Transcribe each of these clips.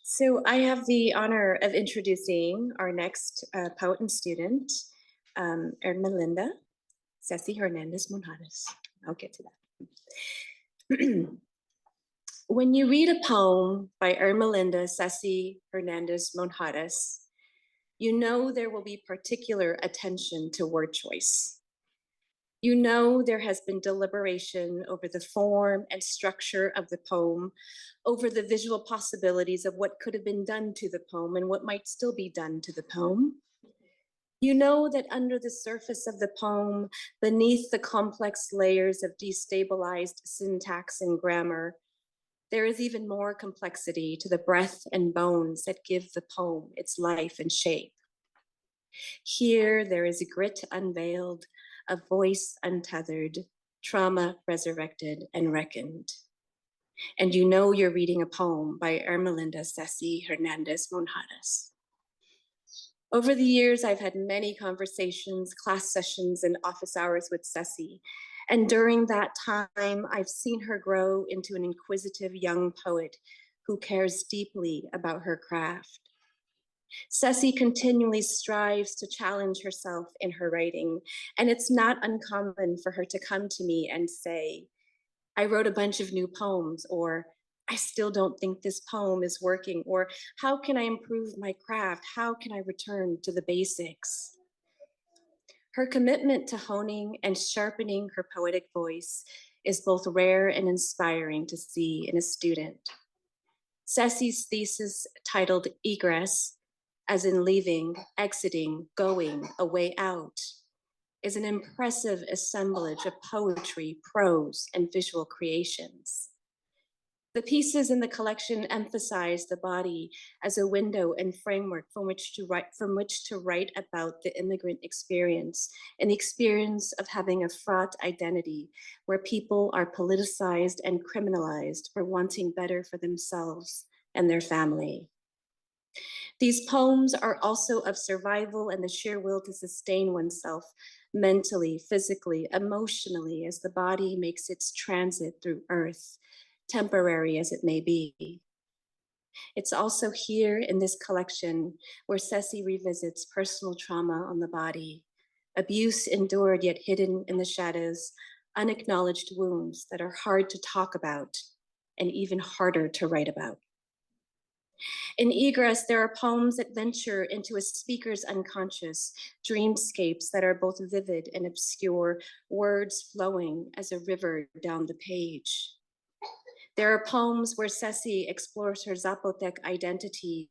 So I have the honor of introducing our next poet and student, Hermelinda Hernandez Monjaras. I'll get to that. When you read a poem by Hermelinda Hernandez Monjaras, you know there will be particular attention to word choice. You know there has been deliberation over the form and structure of the poem, over the visual possibilities of what could have been done to the poem and what might still be done to the poem. You know that under the surface of the poem, beneath the complex layers of destabilized syntax and grammar, there is even more complexity to the breath and bones that give the poem its life and shape. Here, there is a grit unveiled, a voice untethered, trauma resurrected and reckoned. And you know you're reading a poem by Hermelinda Hernandez Monjaras. Over the years, I've had many conversations, class sessions, and office hours with Ceci. And during that time, I've seen her grow into an inquisitive young poet who cares deeply about her craft. Ceci continually strives to challenge herself in her writing, and it's not uncommon for her to come to me and say, I wrote a bunch of new poems, or I still don't think this poem is working, or how can I improve my craft? How can I return to the basics? Her commitment to honing and sharpening her poetic voice is both rare and inspiring to see in a student. Ceci's thesis, titled Egress, as in leaving, exiting, going, a way out, is an impressive assemblage of poetry, prose, and visual creations. The pieces in the collection emphasize the body as a window and framework from which to write about the immigrant experience and the experience of having a fraught identity where people are politicized and criminalized for wanting better for themselves and their family. These poems are also of survival and the sheer will to sustain oneself mentally, physically, emotionally, as the body makes its transit through earth, temporary as it may be. It's also here in this collection where Ceci revisits personal trauma on the body, abuse endured yet hidden in the shadows, unacknowledged wounds that are hard to talk about and even harder to write about. In Egress, there are poems that venture into a speaker's unconscious, dreamscapes that are both vivid and obscure, words flowing as a river down the page. There are poems where Ceci explores her Zapotec identity,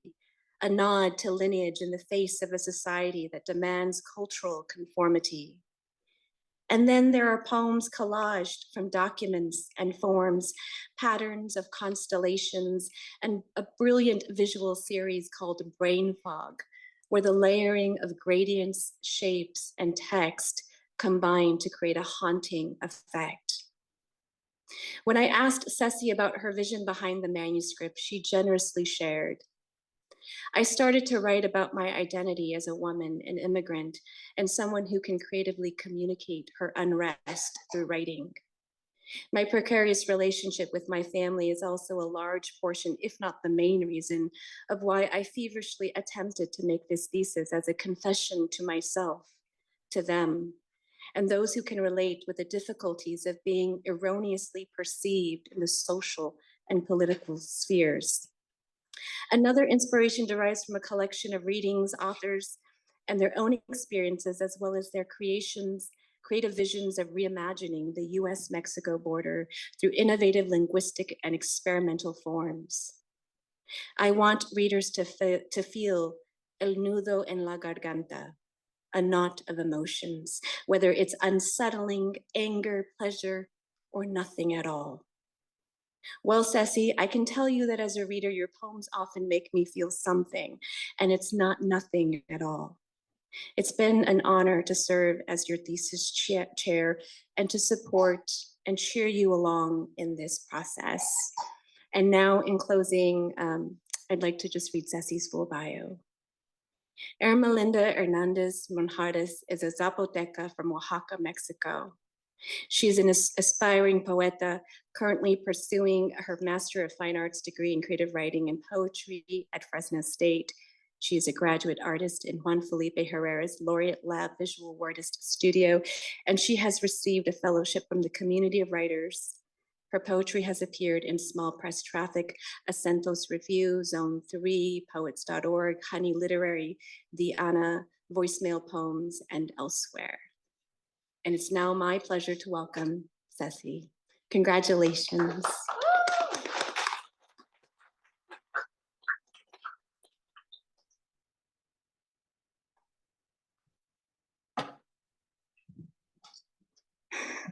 a nod to lineage in the face of a society that demands cultural conformity. And then there are poems collaged from documents and forms, patterns of constellations, and a brilliant visual series called Brain Fog, where the layering of gradients, shapes, and text combine to create a haunting effect. When I asked Ceci about her vision behind the manuscript, she generously shared, I started to write about my identity as a woman, an immigrant, and someone who can creatively communicate her unrest through writing. My precarious relationship with my family is also a large portion, if not the main reason, of why I feverishly attempted to make this thesis as a confession to myself, to them, and those who can relate with the difficulties of being erroneously perceived in the social and political spheres. Another inspiration derives from a collection of readings, authors, and their own experiences, as well as their creative visions of reimagining the US-Mexico border through innovative linguistic and experimental forms. I want readers to feel el nudo en la garganta, a knot of emotions, whether it's unsettling, anger, pleasure, or nothing at all. Well, Ceci, I can tell you that as a reader, your poems often make me feel something, and it's not nothing at all. It's been an honor to serve as your thesis chair and to support and cheer you along in this process. And now in closing, I'd like to just read Ceci's full bio. Hermelinda Hernandez Monjaras is a Zapoteca from Oaxaca, Mexico. She's an aspiring poeta, currently pursuing her Master of Fine Arts degree in creative writing and poetry at Fresno State. She is a graduate artist in Juan Felipe Herrera's Laureate Lab Visual Artist Studio, and she has received a fellowship from the Community of Writers. Her poetry has appeared in Small Press Traffic, Acentos Review, Zone 3, Poets.org, Honey Literary, The Anna, Voicemail Poems, and elsewhere. And it's now my pleasure to welcome Ceci. Congratulations.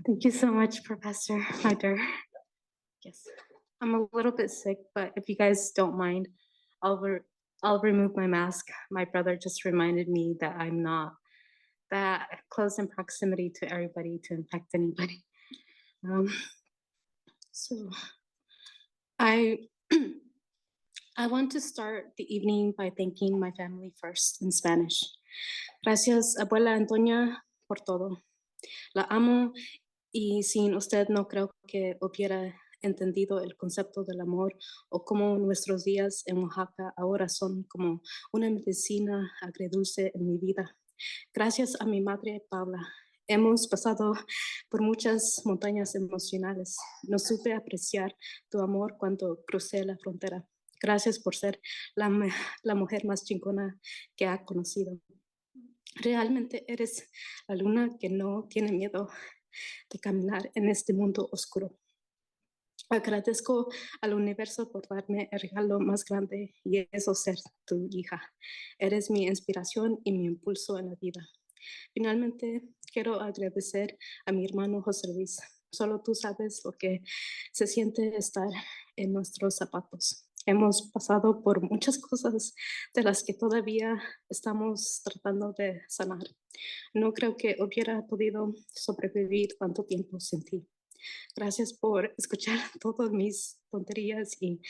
Thank you so much, Professor Mai Der. Yes, I'm a little bit sick, but if you guys don't mind, I'll remove my mask. My brother just reminded me that I'm not that close in proximity to everybody to infect anybody. So I want to start the evening by thanking my family first in Spanish. Gracias, abuela Antonia, por todo. La amo y sin usted no creo que hubiera entendido el concepto del amor o cómo nuestros días en Oaxaca ahora son como una medicina agridulce en mi vida. Gracias a mi madre Paula, hemos pasado por muchas montañas emocionales. No supe apreciar tu amor cuando crucé la frontera. Gracias por ser la mujer más chingona que ha conocido. Realmente eres la luna que no tiene miedo de caminar en este mundo oscuro. Agradezco al universo por darme el regalo más grande y eso ser tu hija. Eres mi inspiración y mi impulso en la vida. Finalmente, quiero agradecer a mi hermano José Luis. Solo tú sabes lo que se siente estar en nuestros zapatos. Hemos pasado por muchas cosas de las que todavía estamos tratando de sanar. No creo que hubiera podido sobrevivir tanto tiempo sin ti. Gracias por escuchar todas mis tonterías y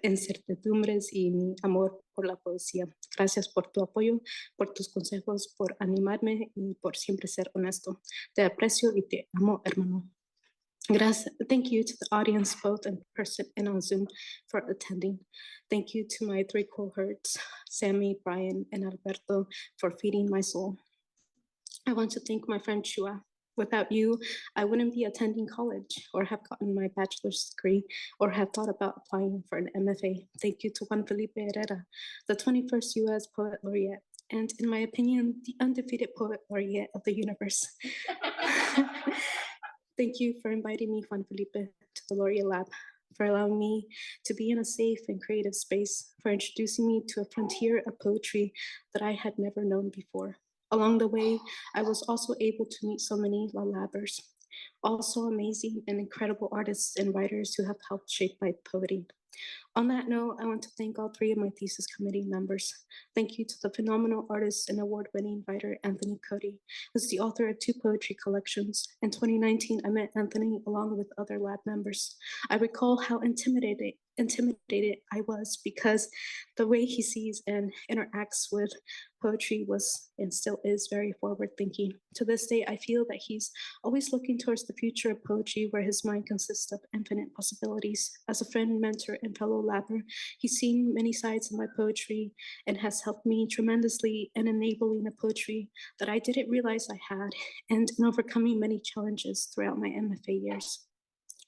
incertidumbres y mi amor por la poesía. Gracias por tu apoyo, por tus consejos, por animarme y por siempre ser honesto. Te aprecio y te amo, hermano. Gracias. Thank you to the audience, both in person and on Zoom, for attending. Thank you to my 3 cohorts, Sammy, Brian, and Alberto, for feeding my soul. I want to thank my friend Shua. Without you, I wouldn't be attending college or have gotten my bachelor's degree or have thought about applying for an MFA. Thank you to Juan Felipe Herrera, the 21st U.S. Poet Laureate, and in my opinion, the undefeated Poet Laureate of the universe. Thank you for inviting me, Juan Felipe, to the Laureate Lab, for allowing me to be in a safe and creative space, for introducing me to a frontier of poetry that I had never known before. Along the way, I was also able to meet so many Labers, also amazing and incredible artists and writers who have helped shape my poetry. On that note, I want to thank all 3 of my thesis committee members. Thank you to the phenomenal artist and award-winning writer, Anthony Cody, who's the author of 2 poetry collections. In 2019, I met Anthony along with other lab members. I recall how intimidated I was because the way he sees and interacts with poetry was and still is very forward-thinking. To this day, I feel that he's always looking towards the future of poetry where his mind consists of infinite possibilities. As a friend, mentor, and fellow labber, he's seen many sides of my poetry and has helped me tremendously in enabling a poetry that I didn't realize I had and in overcoming many challenges throughout my MFA years.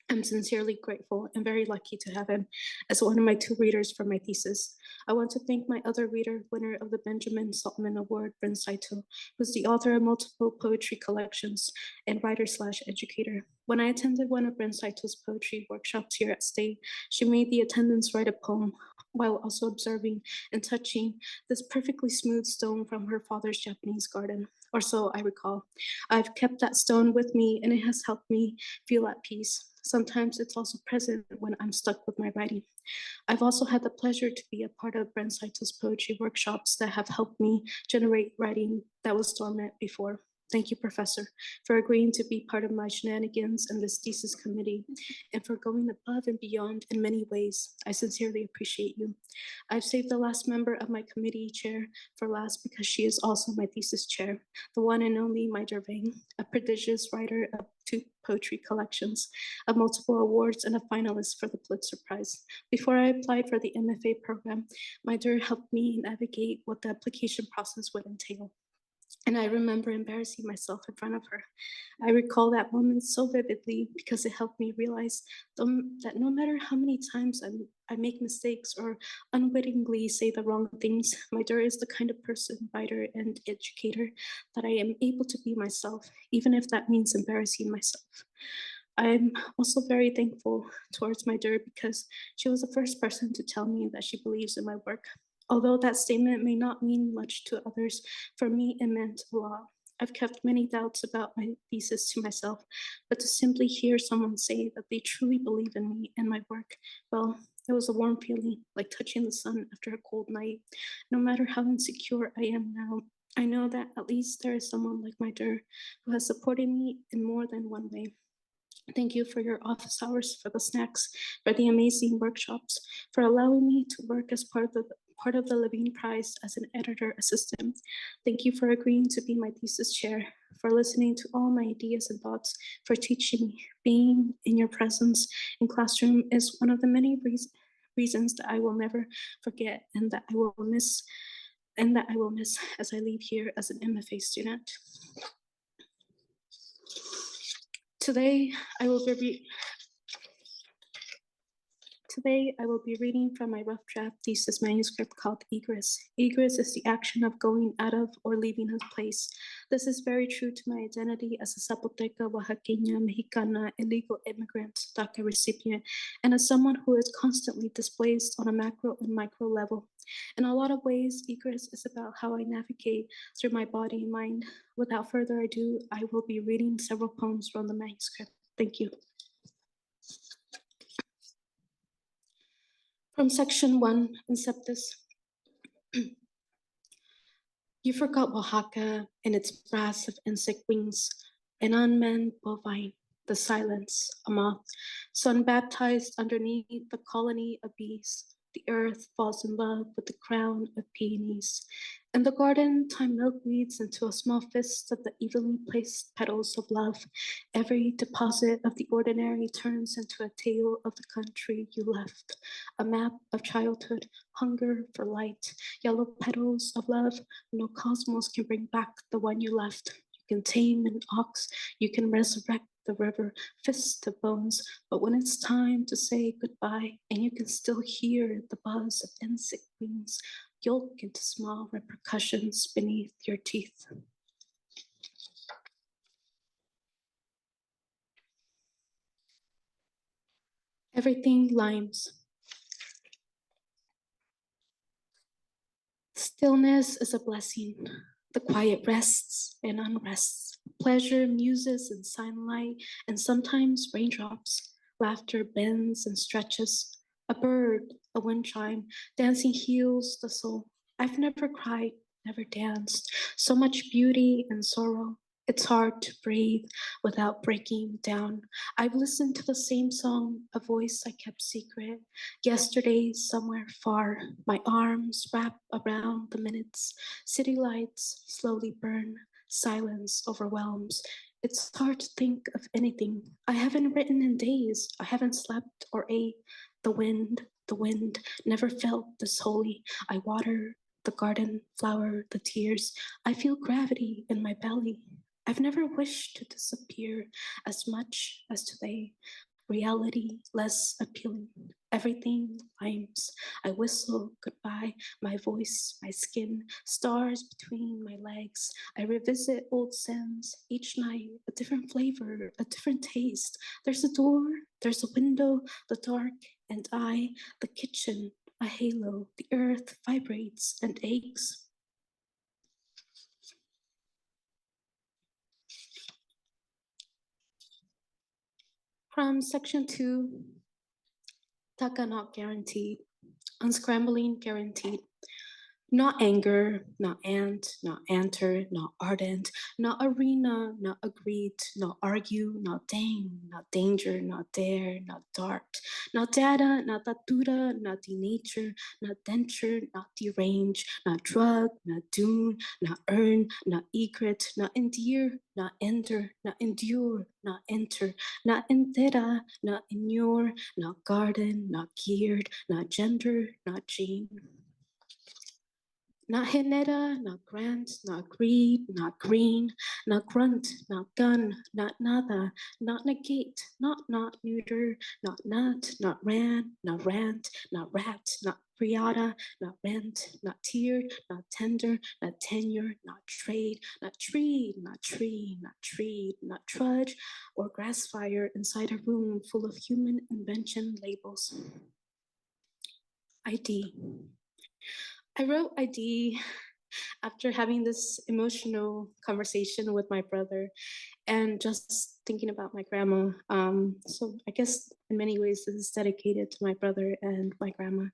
I'm sincerely grateful and very lucky to have him as one of my 2 readers for my thesis. I want to thank my other reader, winner of the Benjamin Saltman Award, Bryn Saito, who's the author of multiple poetry collections and writer/educator. When I attended one of Bryn Saito's poetry workshops here at State, she made the attendants write a poem while also observing and touching this perfectly smooth stone from her father's Japanese garden, or so I recall. I've kept that stone with me and it has helped me feel at peace. Sometimes it's also present when I'm stuck with my writing. I've also had the pleasure to be a part of Bryn Saito's poetry workshops that have helped me generate writing that was dormant before. Thank you, Professor, for agreeing to be part of my shenanigans and this thesis committee, and for going above and beyond in many ways. I sincerely appreciate you. I've saved the last member of my committee chair for last because she is also my thesis chair, the one and only Mai Der Vang, a prodigious writer of 2 poetry collections, of multiple awards, and a finalist for the Pulitzer Prize. Before I applied for the MFA program, Mai Der helped me navigate what the application process would entail. And I remember embarrassing myself in front of her. I recall that moment so vividly because it helped me realize that no matter how many times I make mistakes or unwittingly say the wrong things, Mai Der is the kind of person, writer, and educator that I am able to be myself, even if that means embarrassing myself. I'm also very thankful towards Mai Der because she was the first person to tell me that she believes in my work. Although that statement may not mean much to others, for me it meant a lot. I've kept many doubts about my thesis to myself, but to simply hear someone say that they truly believe in me and my work, well, it was a warm feeling, like touching the sun after a cold night. No matter how insecure I am now, I know that at least there is someone like Mai Der who has supported me in more than one way. Thank you for your office hours, for the snacks, for the amazing workshops, for allowing me to work as part of the Levine Prize as an editor assistant. Thank you for agreeing to be my thesis chair, for listening to all my ideas and thoughts, for teaching me. Being in your presence in classroom is one of the many reasons that I will never forget and that I will miss as I leave here as an MFA student. Today, I will be reading from my rough draft thesis manuscript called Egress. Egress is the action of going out of or leaving a place. This is very true to my identity as a Zapoteca, Oaxaqueña, Mexicana, illegal immigrant, DACA recipient, and as someone who is constantly displaced on a macro and micro level. In a lot of ways, Egress is about how I navigate through my body and mind. Without further ado, I will be reading several poems from the manuscript. Thank you. From section 1, Inceptus. You forgot Oaxaca and its brass of insect wings, an unmanned bovine, the silence, a moth, sun baptized underneath the colony of bees. The earth falls in love with the crown of peonies. In the garden, time milkweeds into a small fist of the evenly placed petals of love. Every deposit of the ordinary turns into a tale of the country you left. A map of childhood, hunger for light, yellow petals of love. No cosmos can bring back the one you left. You can tame an ox, you can resurrect the river, fists to bones, but when it's time to say goodbye, and you can still hear the buzz of insect wings, yolk into small repercussions beneath your teeth. Everything limes. Stillness is a blessing. The quiet rests and unrests. Pleasure muses in sunlight and sometimes raindrops. Laughter bends and stretches. A bird, a wind chime, dancing heals the soul. I've never cried, never danced. So much beauty and sorrow. It's hard to breathe without breaking down. I've listened to the same song, a voice I kept secret. Yesterday, somewhere far, my arms wrap around the minutes. City lights slowly burn. Silence overwhelms. It's hard to think of anything. I haven't written in days. I haven't slept or ate. The wind never felt this holy. I water the garden, flower, the tears. I feel gravity in my belly. I've never wished to disappear as much as today. Reality less appealing. Everything limes. I whistle goodbye. My voice, my skin, stars between my legs. I revisit old scents each night. A different flavor, a different taste. There's a door, there's a window, the dark, and I, the kitchen, a halo. The earth vibrates and aches. From section 2, DACA not guaranteed, unscrambling guaranteed. Not anger, not ant, not anter, not ardent, not arena, not agreed, not argue, not dang, not danger, not dare, not dart, not data, not datura, not denature, not denture, not derange, not drug, not doom, not earn, not egret, not endear, not enter, not endure, not enter, not entera, not inure, not garden, not geared, not gender, not gene. Not Hineta, not grant, not greed, not green, not grunt, not gun, not nada, not negate, not neuter, not ran, not rant, not rat, not priata, not rent, not tiered, not tender, not tenure, not trade, not tree, not tree, not tree, not trudge, or grass fire inside a room full of human invention labels. ID. I wrote ID after having this emotional conversation with my brother and just thinking about my grandma. So I guess in many ways this is dedicated to my brother and my grandma.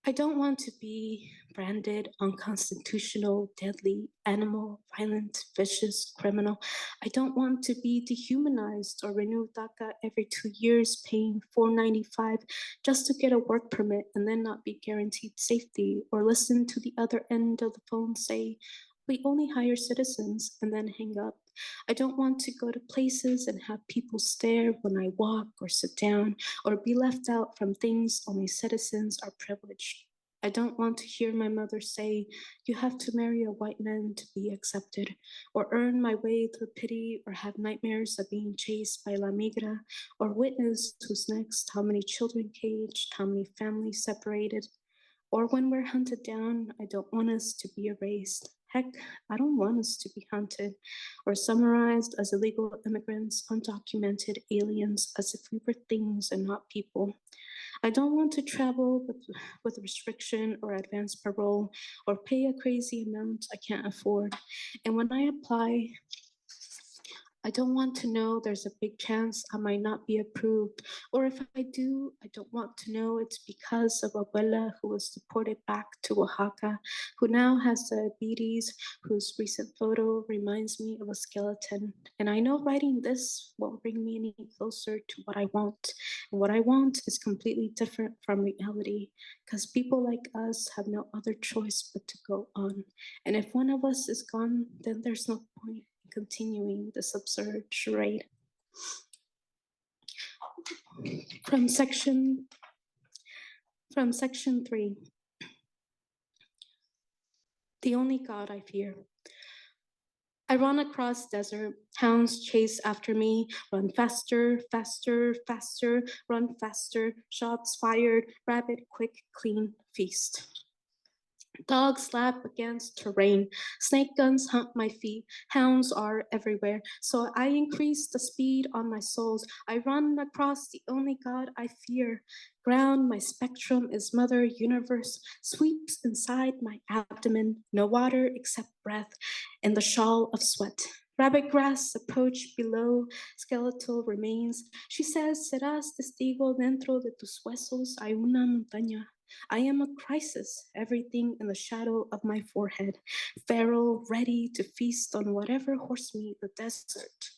I don't want to be branded unconstitutional, deadly, animal, violent, vicious, criminal. I don't want to be dehumanized or renew DACA every 2 years, paying $4.95 just to get a work permit and then not be guaranteed safety, or listen to the other end of the phone say, "We only hire citizens," and then hang up. I don't want to go to places and have people stare when I walk or sit down, or be left out from things only citizens are privileged. I don't want to hear my mother say, "You have to marry a white man to be accepted," or earn my way through pity, or have nightmares of being chased by La Migra, or witness who's next, how many children caged, how many families separated. Or when we're hunted down, I don't want us to be erased. Heck, I don't want us to be hunted or summarized as illegal immigrants, undocumented aliens, as if we were things and not people. I don't want to travel with restriction or advanced parole, or pay a crazy amount I can't afford. And when I apply, I don't want to know there's a big chance I might not be approved. Or if I do, I don't want to know it's because of Abuela, who was deported back to Oaxaca, who now has diabetes, whose recent photo reminds me of a skeleton. And I know writing this won't bring me any closer to what I want. And what I want is completely different from reality, because people like us have no other choice but to go on. And if one of us is gone, then there's no point continuing this absurd charade. From section 3, the only God I fear. I run across desert, hounds chase after me, run faster, faster, faster, run faster, shots fired, rapid, quick, clean, feast. Dogs slap against terrain. Snake guns hunt my feet. Hounds are everywhere. So I increase the speed on my soles. I run across the only God I fear. Ground, my spectrum is Mother Universe. Sweeps inside my abdomen. No water except breath and the shawl of sweat. Rabbit grass approach below, skeletal remains. She says, "Serás testigo dentro de tus huesos. Hay una montaña." I am a crisis, everything in the shadow of my forehead, feral, ready to feast on whatever horse meat the desert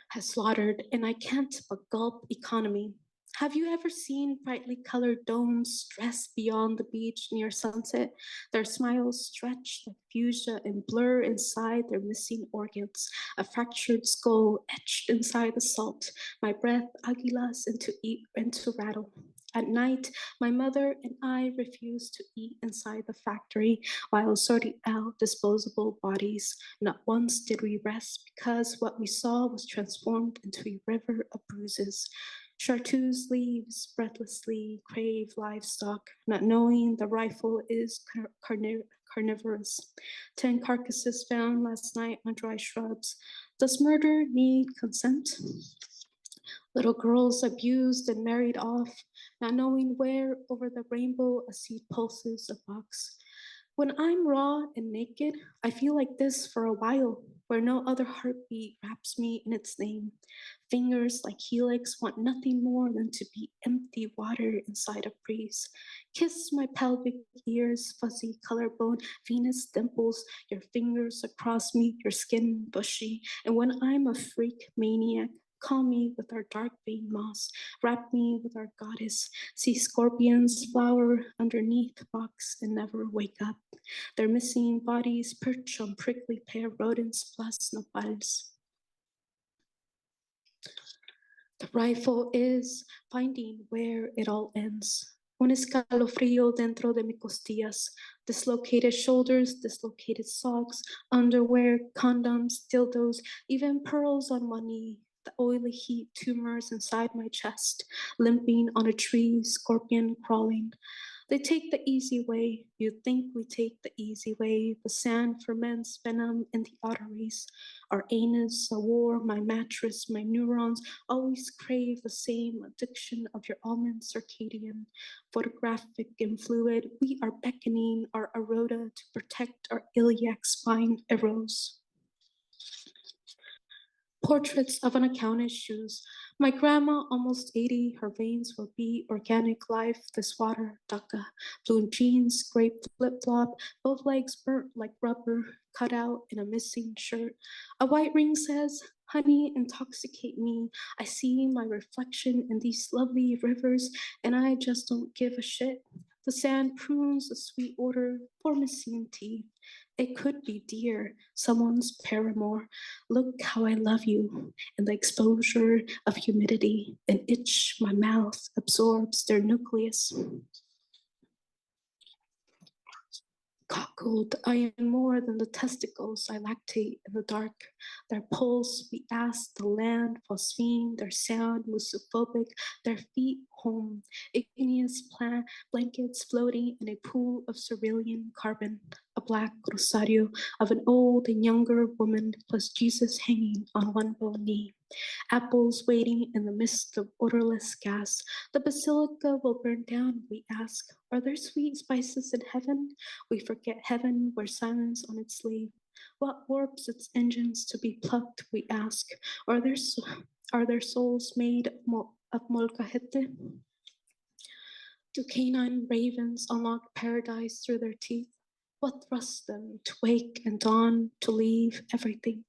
has slaughtered, and I can't but gulp economy. Have you ever seen brightly colored domes stressed beyond the beach near sunset? Their smiles stretch like fuchsia and blur inside their missing organs, a fractured skull etched inside the salt, my breath aguilas into rattle. At night, my mother and I refuse to eat inside the factory while sorting out disposable bodies. Not once did we rest because what we saw was transformed into a river of bruises. Chartreuse leaves breathlessly crave livestock, not knowing the rifle is carnivorous. 10 carcasses found last night on dry shrubs. Does murder need consent? Little girls abused and married off, not knowing where over the rainbow a seed pulses a box. When I'm raw and naked, I feel like this for a while. where no other heartbeat wraps me in its name. Fingers like helix want nothing more than to be empty water inside a breeze. Kiss my pelvic ears, fuzzy collarbone, Venus dimples, your fingers across me, your skin bushy. And when I'm a freak maniac, call me with our dark vein moss, wrap me with our goddess. See scorpions flower underneath rocks and never wake up. Their missing bodies perch on prickly pear rodents plus nopals. The rifle is finding where it all ends. Un escalofrío dentro de mis costillas, dislocated shoulders, dislocated socks, underwear, condoms, dildos, even pearls on one knee. The oily heat tumors inside my chest, limping on a tree, scorpion crawling. They take the easy way. You think we take the easy way. The sand ferments venom in the arteries. Our anus, a war, my mattress, my neurons always crave the same addiction of your almond circadian. Photographic and fluid, we are beckoning our aorta to protect our iliac spine arrows. Portraits of unaccounted shoes. My grandma, almost 80, her veins will be organic life, this water, daca. Blue jeans, grape flip-flop, both legs burnt like rubber, cut out in a missing shirt. A white ring says, honey, intoxicate me. I see my reflection in these lovely rivers, and I just don't give a shit. The sand prunes a sweet odor for missing teeth. It could be dear, someone's paramour. Look how I love you. In the exposure of humidity, an itch my mouth absorbs their nucleus. Cockled, I am more than the testicles I lactate in the dark. Their pulse, we ask the land, phosphine, their sound, musophobic, their feet home. Igneous plant blankets floating in a pool of cerulean carbon. A black rosario of an old and younger woman, plus Jesus hanging on one bow knee. Apples waiting in the mist of odorless gas. The basilica will burn down, we ask. Are there sweet spices in heaven? We forget heaven, wears silence on its sleeve. What warps its engines to be plucked, we ask. Are there souls made of molcajete? Do canine ravens unlock paradise through their teeth? What thrusts them to wake and dawn, to leave everything?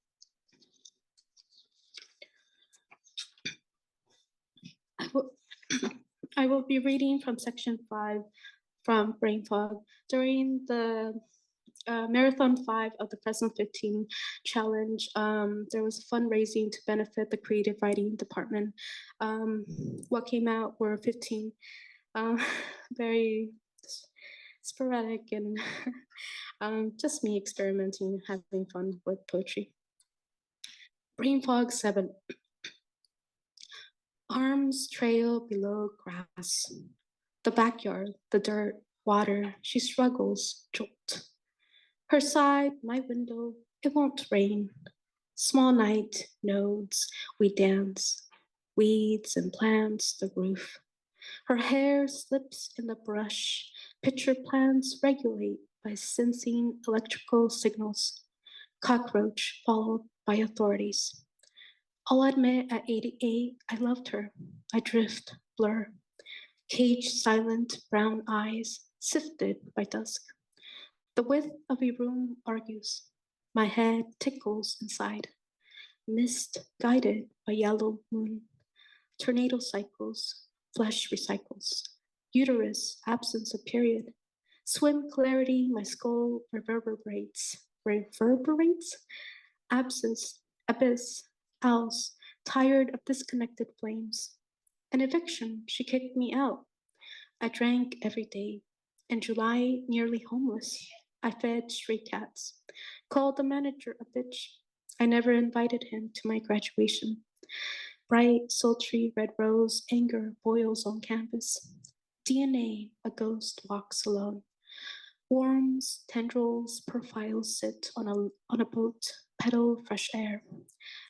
I will be reading from section 5 from Brain Fog. During the Marathon 5 of the Fresno 15 Challenge, there was fundraising to benefit the creative writing department. What came out were 15 very sporadic and just me experimenting, having fun with poetry. Brain Fog 7. Arms trail below grass. The backyard, the dirt, water, she struggles, jolt. Her side, my window, it won't rain. Small night, nodes, we dance. Weeds and plants, the roof. Her hair slips in the brush. Pitcher plants regulate by sensing electrical signals. Cockroach followed by authorities. I'll admit at 88, I loved her. I drift, blur. Caged, silent, brown eyes, sifted by dusk. The width of a room argues. My head tickles inside. Mist guided by yellow moon. Tornado cycles, flesh recycles. Uterus, absence of period. Swim clarity, my skull reverberates. Reverberates? Abscess, abyss, else, tired of disconnected flames. An eviction, she kicked me out. I drank every day. In July, nearly homeless. I fed stray cats. Called the manager a bitch. I never invited him to my graduation. Bright, sultry red rose, anger boils on canvas. DNA, a ghost walks alone. Worms, tendrils, profiles sit on a boat, pedal fresh air.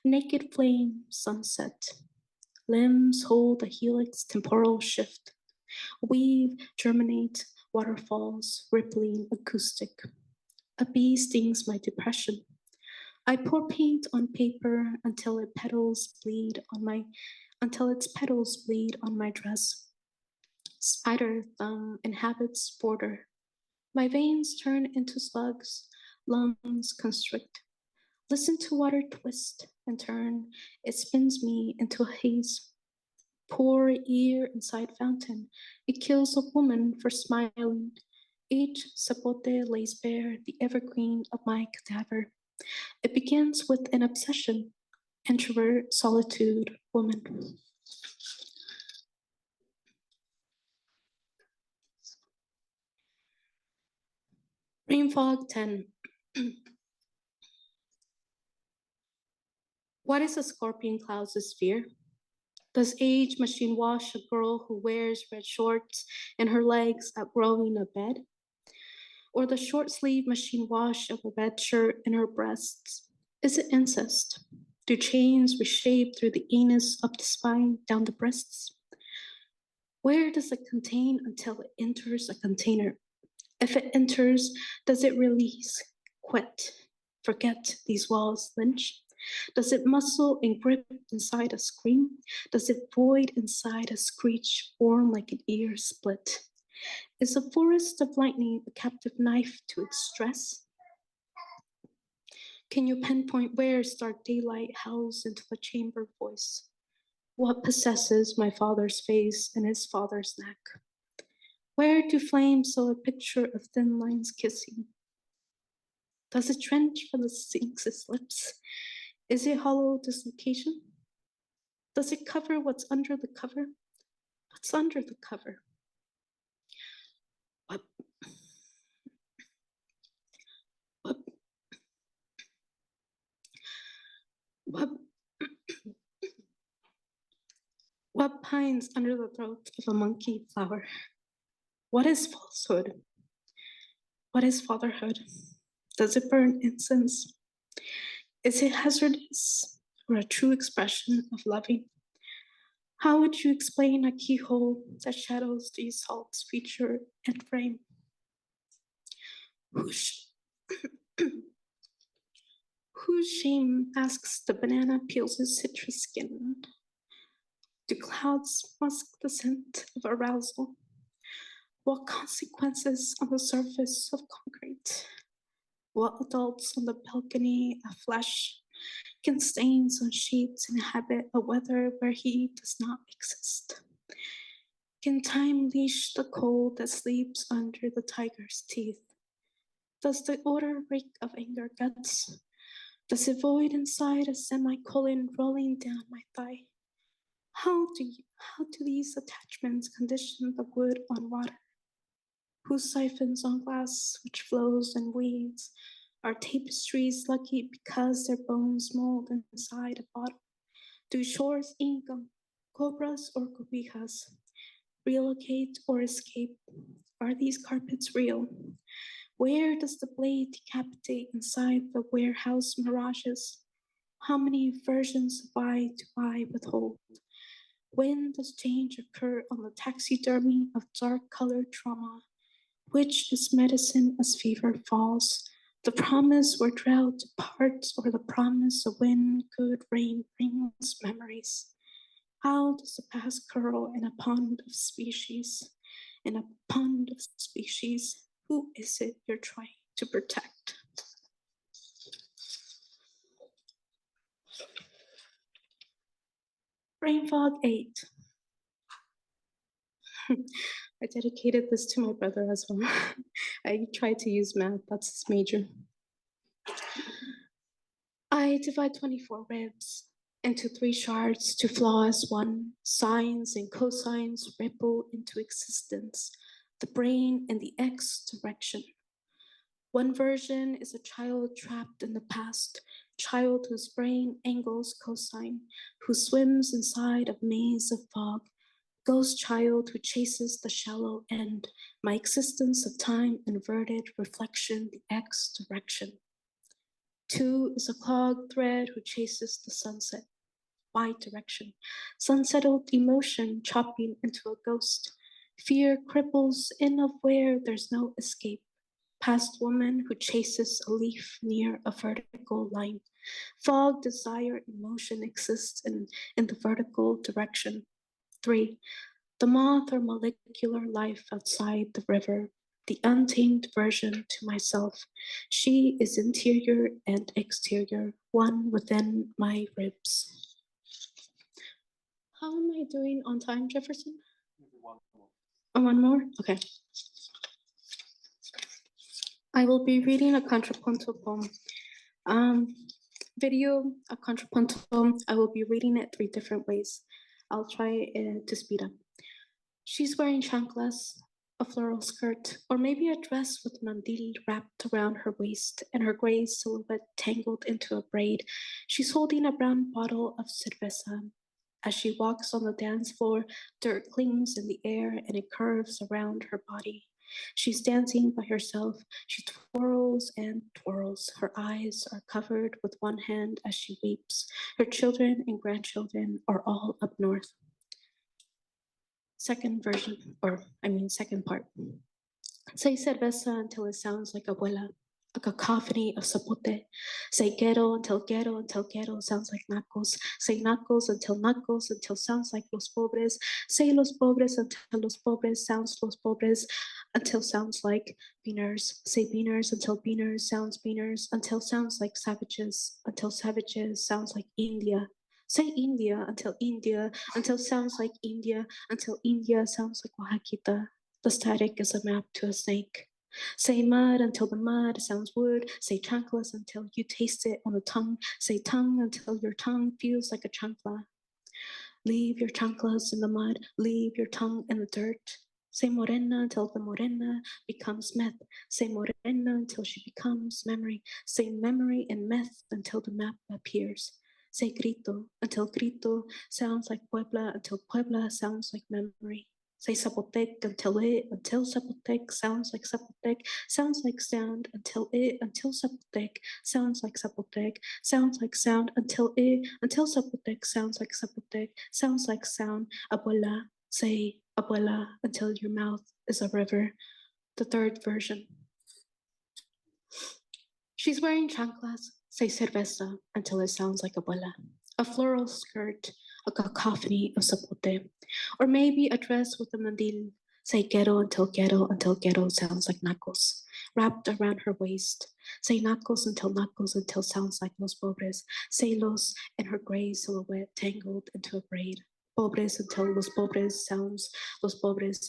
Naked flame, sunset. Limbs hold a helix, temporal shift. Weave, germinate, waterfalls, rippling, acoustic. A bee stings my depression. I pour paint on paper until its petals bleed on my dress. Spider thumb inhabits border. My veins turn into slugs, lungs constrict. Listen to water twist and turn. It spins me into a haze. Pour ear inside fountain. It kills a woman for smiling. Each sapote lays bare the evergreen of my cadaver. It begins with an obsession. Introvert, solitude, woman. Rain fog 10. What is a scorpion cloud's sphere? Does age machine wash a girl who wears red shorts and her legs outgrowing a bed? Or the short sleeve machine wash of a red shirt and her breasts? Is it incest? Do chains reshape through the anus up the spine, down the breasts? Where does it contain until it enters a container? If it enters, does it release, quit, forget these walls, lynch? Does it muscle and grip inside a scream? Does it void inside a screech, born like an ear split? Is a forest of lightning a captive knife to its stress? Can you pinpoint where stark daylight howls into the chamber voice? What possesses my father's face and his father's neck? Where do flames sew a picture of thin lines kissing? Does it trench for the Sphinx's lips? Is it hollow dislocation? Does it cover what's under the cover? What's under the cover? What pines under the throat of a monkey flower? What is falsehood? What is fatherhood? Does it burn incense? Is it hazardous or a true expression of loving? How would you explain a keyhole that shadows the assault's feature and frame? Whose shame asks the banana peels his citrus skin? Do clouds mask the scent of arousal? What consequences on the surface of concrete? What adults on the balcony of flesh? Can stains on sheets inhabit a weather where he does not exist? Can time leash the cold that sleeps under the tiger's teeth? Does the odor reek of anger guts? Does it void inside a semicolon rolling down my thigh? How do these attachments condition the wood on water? Who siphons on glass which flows and weeds? Are tapestries lucky because their bones mold inside a bottle? Do shores ink cobras or cobijas? Relocate or escape? Are these carpets real? Where does the blade decapitate inside the warehouse mirages? How many versions of I do I withhold? When does change occur on the taxidermy of dark-colored trauma? Which is medicine as fever falls? The promise where drought departs, or the promise of when good rain brings memories? How does the past curl in a pond of species? In a pond of species, who is it you're trying to protect? Brain fog 8. I dedicated this to my brother as well. I tried to use math, that's his major. I divide 24 ribs into 3 shards to flaw as one. Sines and cosines ripple into existence, the brain in the X direction. One version is a child trapped in the past, child whose brain angles cosine, who swims inside a maze of fog, ghost child who chases the shallow end, my existence of time inverted reflection, the X direction. 2 is a clogged thread who chases the sunset, Y direction, sunsettled emotion chopping into a ghost. Fear cripples in of where there's no escape. Past woman who chases a leaf near a vertical line. Fog, desire, emotion exists in the vertical direction. 3. The moth or molecular life outside the river, the untamed version to myself. She is interior and exterior, one within my ribs. How am I doing on time, Jefferson? Oh, one more? Okay. I will be reading a contrapunto poem. Video, a contrapunto, I will be reading it 3 different ways. I'll try to speed up. She's wearing chanclas, a floral skirt, or maybe a dress with mandil wrapped around her waist and her gray silhouette tangled into a braid. She's holding a brown bottle of cerveza. As she walks on the dance floor, dirt clings in the air and it curves around her body. She's dancing by herself. She twirls and twirls. Her eyes are covered with one hand as she weeps. Her children and grandchildren are all up north. Second part. Say cerveza until it sounds like abuela, a cacophony of zapote. Say ghetto until ghetto sounds like nacos. Say nacos until sounds like los pobres. Say los pobres until los pobres sounds los pobres until sounds like beaners. Say beaners until beaners sounds beaners until sounds like savages. Until savages sounds like India. Say India until sounds like India until India sounds like Oaxaquita. The static is a map to a snake. Say mud until the mud sounds wood. Say chanclas until you taste it on the tongue. Say tongue until your tongue feels like a chancla. Leave your chanclas in the mud. Leave your tongue in the dirt. Say morena until the morena becomes meth. Say morena until she becomes memory. Say memory and meth until the map appears. Say grito until grito sounds like Puebla until Puebla sounds like memory. Say Zapotec until Zapotec sounds like sound until Zapotec sounds like sound until Zapotec sounds like sound. Abuela, say abuela until your mouth is a river. The third version. She's wearing chanclas, say cerveza until it sounds like abuela. A floral skirt, a cacophony of zapote, or maybe a dress with a mandil. Say ghetto until ghetto sounds like nacos, wrapped around her waist. Say nacos until sounds like los pobres. Say los in her gray silhouette tangled into a braid. Pobres until los pobres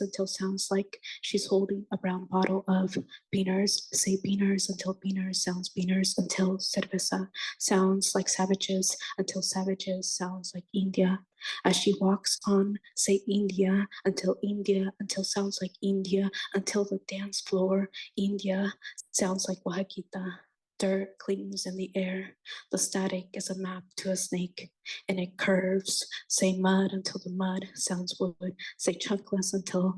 until sounds like she's holding a brown bottle of beaners. Say beaners until beaners sounds beaners until cerveza sounds like savages until savages sounds like India. As she walks on, say India until sounds like India until the dance floor India sounds like Oaxaquita. Dirt clings in the air. The static is a map to a snake, and it curves. Say mud until the mud sounds wood. Say chanclas until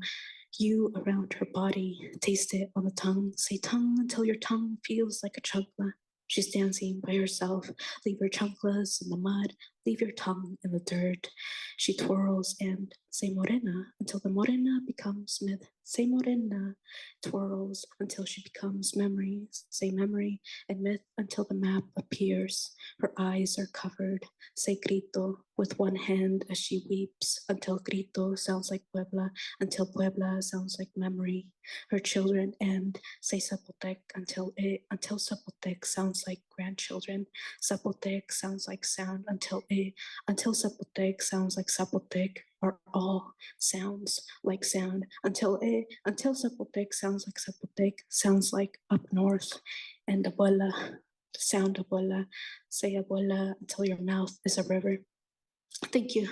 you around her body taste it on the tongue. Say tongue until your tongue feels like a chancla. She's dancing by herself. Leave your chanclas in the mud. Leave your tongue in the dirt. She twirls and say morena until the morena becomes myth. Say morena twirls until she becomes memory. Say memory and myth until the map appears. Her eyes are covered. Say grito with one hand as she weeps until grito sounds like Puebla, until Puebla sounds like memory. Her children and say Zapotec until Zapotec sounds like grandchildren. Zapotec sounds like sound until Zapotec sounds like Zapotec are all sounds like sound until Zapotec sounds like up north. And abuela, sound abuela, say abuela until your mouth is a river. Thank you.